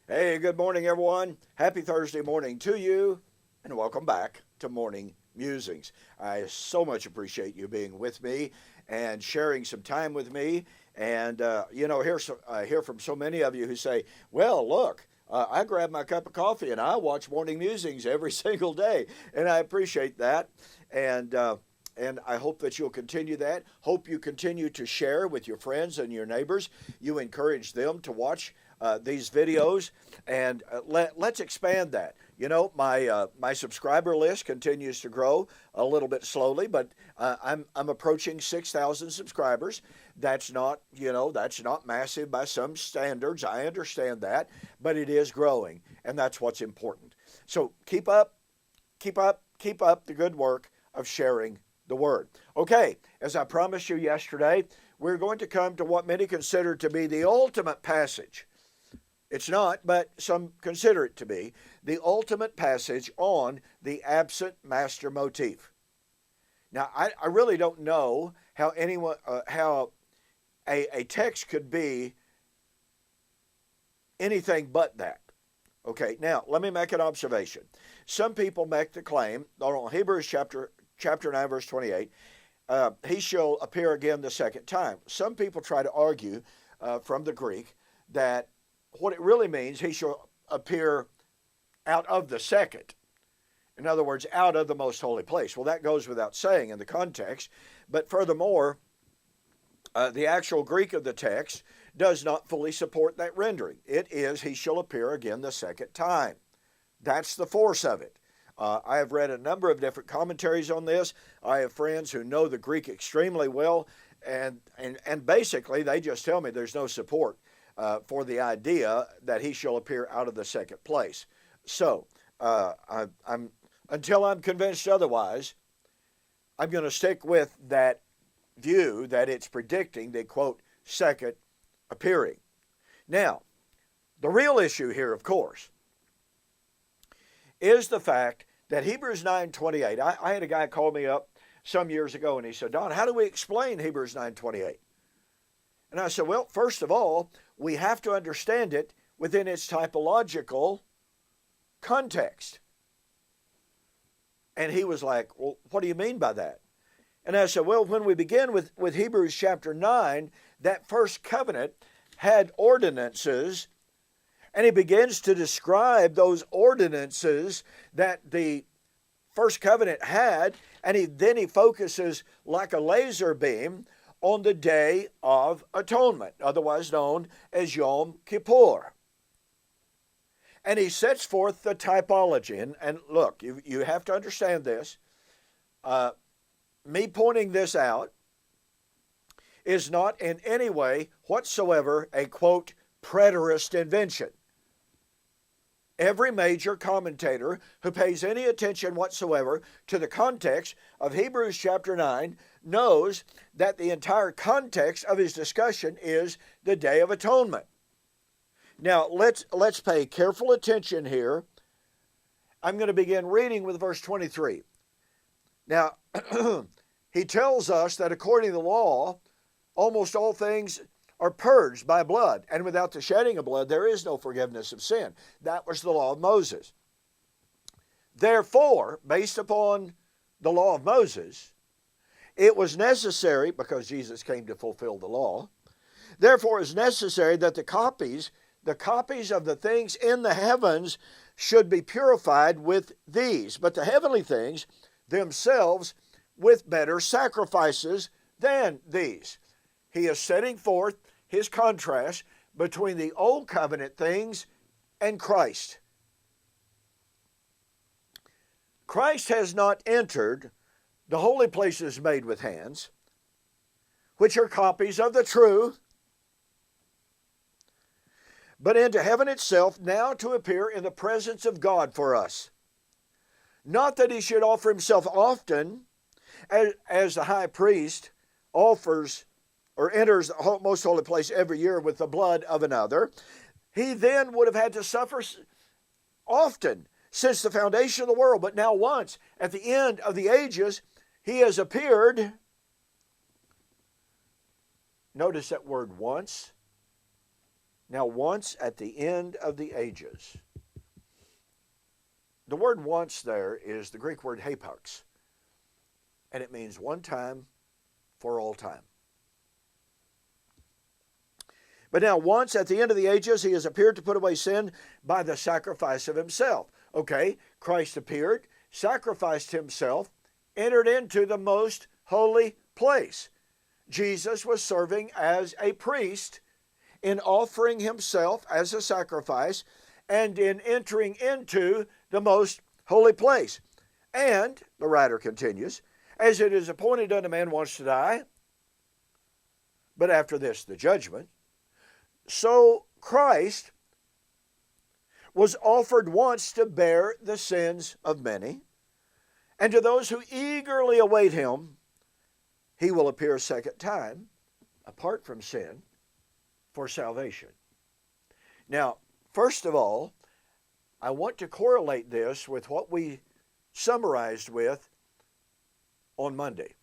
Hey, good morning, everyone. Happy Thursday morning to you, and welcome back to Morning Musings. I so much appreciate you being with me and sharing some time with me. And, I hear from so many of you who say, well, look, I grab my cup of coffee and I watch Morning Musings every single day. And I appreciate that. And, uh, and I hope that you'll continue that. Hope you continue to share with your friends and your neighbors. You encourage them to watch these videos, and let's expand that. My subscriber list continues to grow a little bit slowly, but I'm approaching 6,000 subscribers. That's not massive by some standards. I understand that, but it is growing, and that's what's important. So keep up the good work of sharing the word. Okay, as I promised you yesterday, we're going to come to what many consider to be the ultimate passage. It's not, but some consider it to be the ultimate passage on the absent master motif. Now, I really don't know how a text could be anything but that. Okay, now let me make an observation. Some people make the claim, on Hebrews chapter 9, verse 28, he shall appear again the second time. Some people try to argue from the Greek that what it really means, he shall appear out of the second. In other words, out of the most holy place. Well, that goes without saying in the context. But furthermore, the actual Greek of the text does not fully support that rendering. It is, he shall appear again the second time. That's the force of it. I have read a number of different commentaries on this. I have friends who know the Greek extremely well, and basically they just tell me there's no support for the idea that he shall appear out of the second place. So, until I'm convinced otherwise, I'm going to stick with that view that it's predicting the, quote, second appearing. Now, the real issue here, of course, is the fact that Hebrews 9:28, I had a guy call me up some years ago and he said, Don, how do we explain Hebrews 9:28? And I said, well, first of all, we have to understand it within its typological context. And he was like, well, what do you mean by that? And I said, well, when we begin with Hebrews chapter 9, that first covenant had ordinances, and he begins to describe those ordinances that the first covenant had, and then he focuses like a laser beam on the Day of Atonement, otherwise known as Yom Kippur. And he sets forth the typology. And look, you have to understand this. Me pointing this out is not in any way whatsoever a, quote, preterist invention. Every major commentator who pays any attention whatsoever to the context of Hebrews chapter 9 knows that the entire context of his discussion is the Day of Atonement. Now, let's pay careful attention here. I'm going to begin reading with verse 23. Now, he tells us that according to the law, almost all things are purged by blood, and without the shedding of blood, there is no forgiveness of sin. That was the law of Moses. Therefore, based upon the law of Moses, it was necessary, because Jesus came to fulfill the law, therefore it is necessary that the copies of the things in the heavens should be purified with these, but the heavenly things themselves with better sacrifices than these. He is setting forth his contrast between the old covenant things and Christ. Christ has not entered the holy places made with hands, which are copies of the true, but into heaven itself, now to appear in the presence of God for us. Not that he should offer himself often, as the high priest offers or enters the most holy place every year with the blood of another. He then would have had to suffer often since the foundation of the world. But now once, at the end of the ages, he has appeared. Notice that word once. Now, once at the end of the ages. The word once there is the Greek word hapax, and it means one time for all time. But now, once at the end of the ages, he has appeared to put away sin by the sacrifice of himself. Okay, Christ appeared, sacrificed himself, entered into the most holy place. Jesus was serving as a priest in offering himself as a sacrifice and in entering into the most holy place. And, the writer continues, as it is appointed unto man once to die, but after this the judgment, so Christ was offered once to bear the sins of many, and to those who eagerly await him, he will appear a second time, apart from sin, for salvation. Now, first of all, I want to correlate this with what we summarized with on Monday.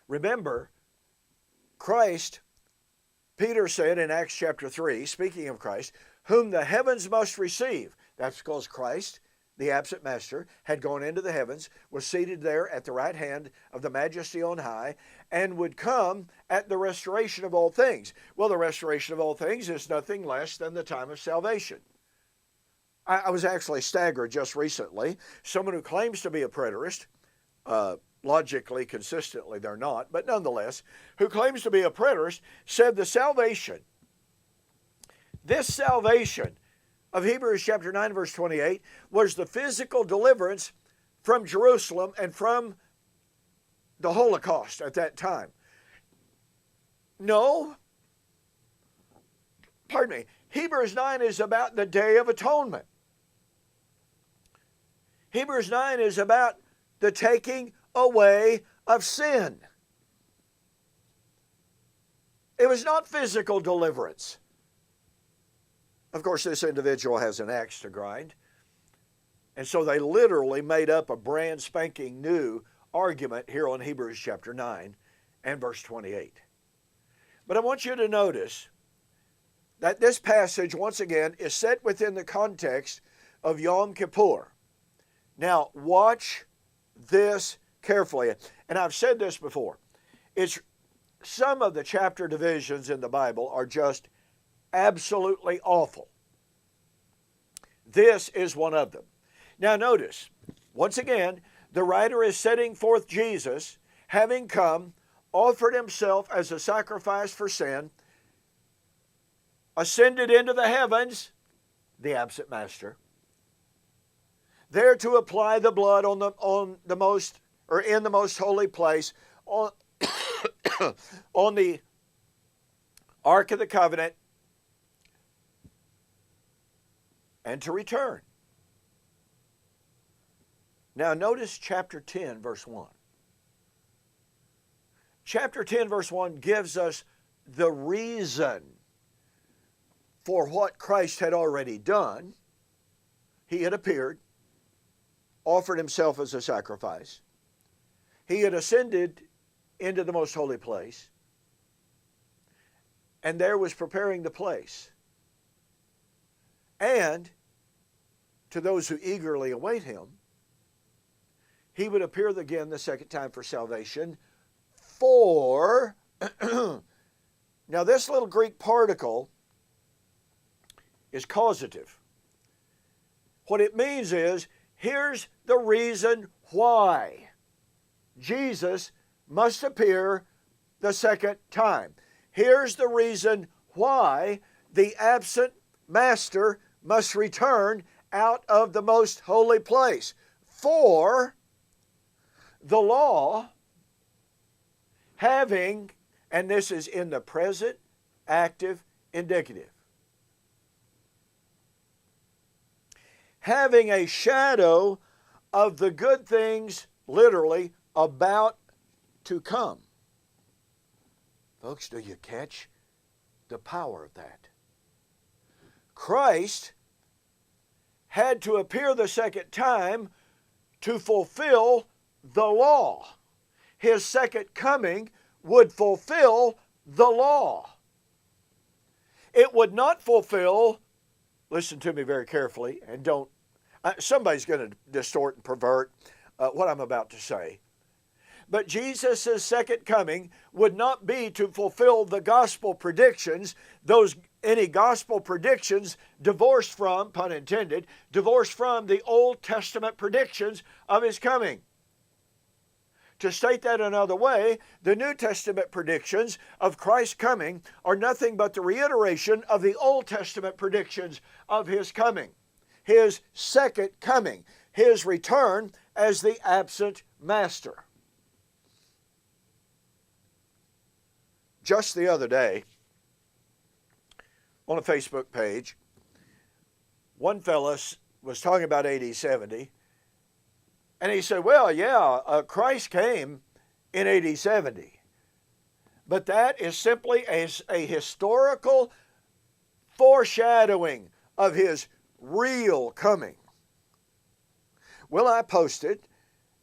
Remember, Christ, Peter said in Acts chapter 3, speaking of Christ, whom the heavens must receive. That's because Christ, the absent master, had gone into the heavens, was seated there at the right hand of the majesty on high, and would come at the restoration of all things. Well, the restoration of all things is nothing less than the time of salvation. I was actually staggered just recently. Someone who claims to be a preterist, logically, consistently, they're not, but nonetheless, who claims to be a preterist, said the salvation, this salvation of Hebrews chapter 9, verse 28, was the physical deliverance from Jerusalem and from the Holocaust at that time. No. Pardon me. Hebrews 9 is about the Day of Atonement. Hebrews 9 is about the taking away of sin. It was not physical deliverance. Of course, this individual has an axe to grind. And so they literally made up a brand spanking new argument here on Hebrews chapter 9 and verse 28. But I want you to notice that this passage, once again, is set within the context of Yom Kippur. Now, watch this carefully. And I've said this before. Some of the chapter divisions in the Bible are just absolutely awful. This is one of them. Now notice, once again, the writer is setting forth Jesus, having come, offered himself as a sacrifice for sin, ascended into the heavens, the absent master, there to apply the blood in the most holy place, on the Ark of the Covenant, and to return. Now notice chapter 10, verse 1. Chapter 10, verse 1 gives us the reason for what Christ had already done. He had appeared, offered himself as a sacrifice. He had ascended into the most holy place, and there was preparing the place. And to those who eagerly await him, he would appear again the second time for salvation. For, now this little Greek particle is causative. What it means is, here's the reason why Jesus must appear the second time. Here's the reason why the absent master must return out of the most holy place. For the law, having, and this is in the present, active, indicative, having a shadow of the good things, literally, about to come. Folks, do you catch the power of that? Christ had to appear the second time to fulfill the law. His second coming would fulfill the law. It would not fulfill, listen to me very carefully, and don't, somebody's going to distort and pervert what I'm about to say. But Jesus' second coming would not be to fulfill the gospel predictions, any gospel predictions divorced from, pun intended, divorced from the Old Testament predictions of his coming. To state that another way, the New Testament predictions of Christ's coming are nothing but the reiteration of the Old Testament predictions of his coming, his second coming, his return as the absent master. Just the other day, on a Facebook page, one fellow was talking about AD 70, and he said, well, yeah, Christ came in AD 70. But that is simply a historical foreshadowing of his real coming. Well, I posted,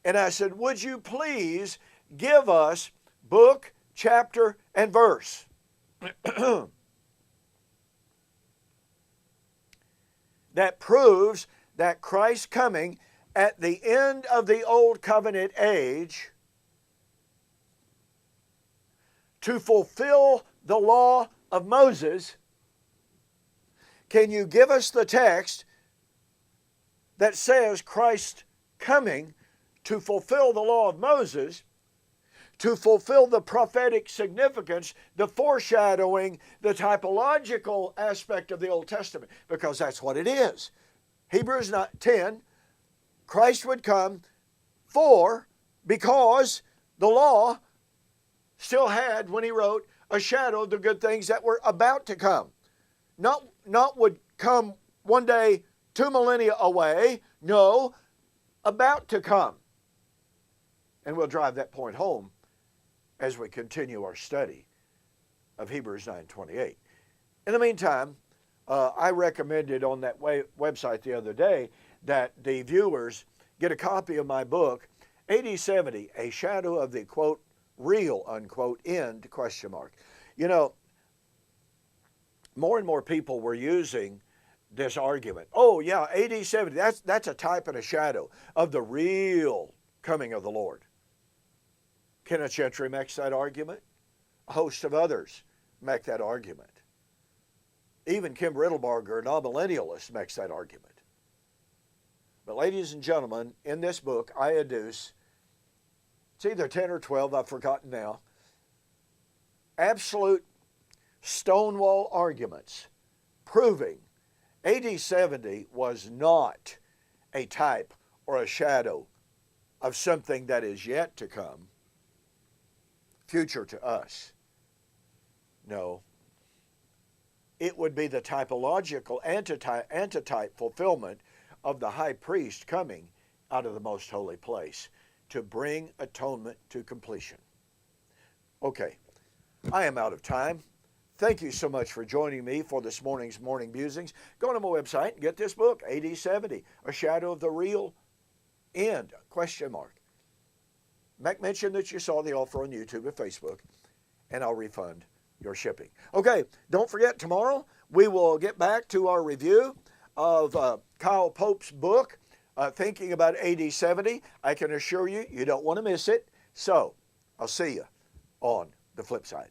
and I said, would you please give us book, chapter, and verse? That proves that Christ's coming at the end of the Old Covenant age to fulfill the law of Moses. Can you give us the text that says Christ's coming to fulfill the law of Moses, to fulfill the prophetic significance, the foreshadowing, the typological aspect of the Old Testament? Because that's what it is. Hebrews 10, Christ would come because the law still had, when he wrote, a shadow of the good things that were about to come. Not would come one day 2 millennia away. No, about to come. And we'll drive that point home as we continue our study of Hebrews 9:28. In the meantime, I recommended on that website the other day that the viewers get a copy of my book, AD 70, A Shadow of the, quote, real, unquote, end, question mark. You know, more and more people were using this argument. Oh, yeah, AD 70, that's a type and a shadow of the real coming of the Lord. Kenneth Gentry makes that argument. A host of others make that argument. Even Kim Riddlebarger, an amillennialist, makes that argument. But ladies and gentlemen, in this book, I adduce, it's either 10 or 12, I've forgotten now, absolute stonewall arguments proving AD 70 was not a type or a shadow of something that is yet to come, future to us. No. It would be the typological antitype fulfillment of the high priest coming out of the most holy place to bring atonement to completion. Okay, I am out of time. Thank you so much for joining me for this morning's morning musings. Go to my website and get this book, AD 70, A Shadow of the Real End, question mark. Make mention that you saw the offer on YouTube and Facebook, and I'll refund your shipping. Okay, don't forget, tomorrow we will get back to our review of Kyle Pope's book, Thinking About AD 70. I can assure you, you don't want to miss it. So, I'll see you on the flip side.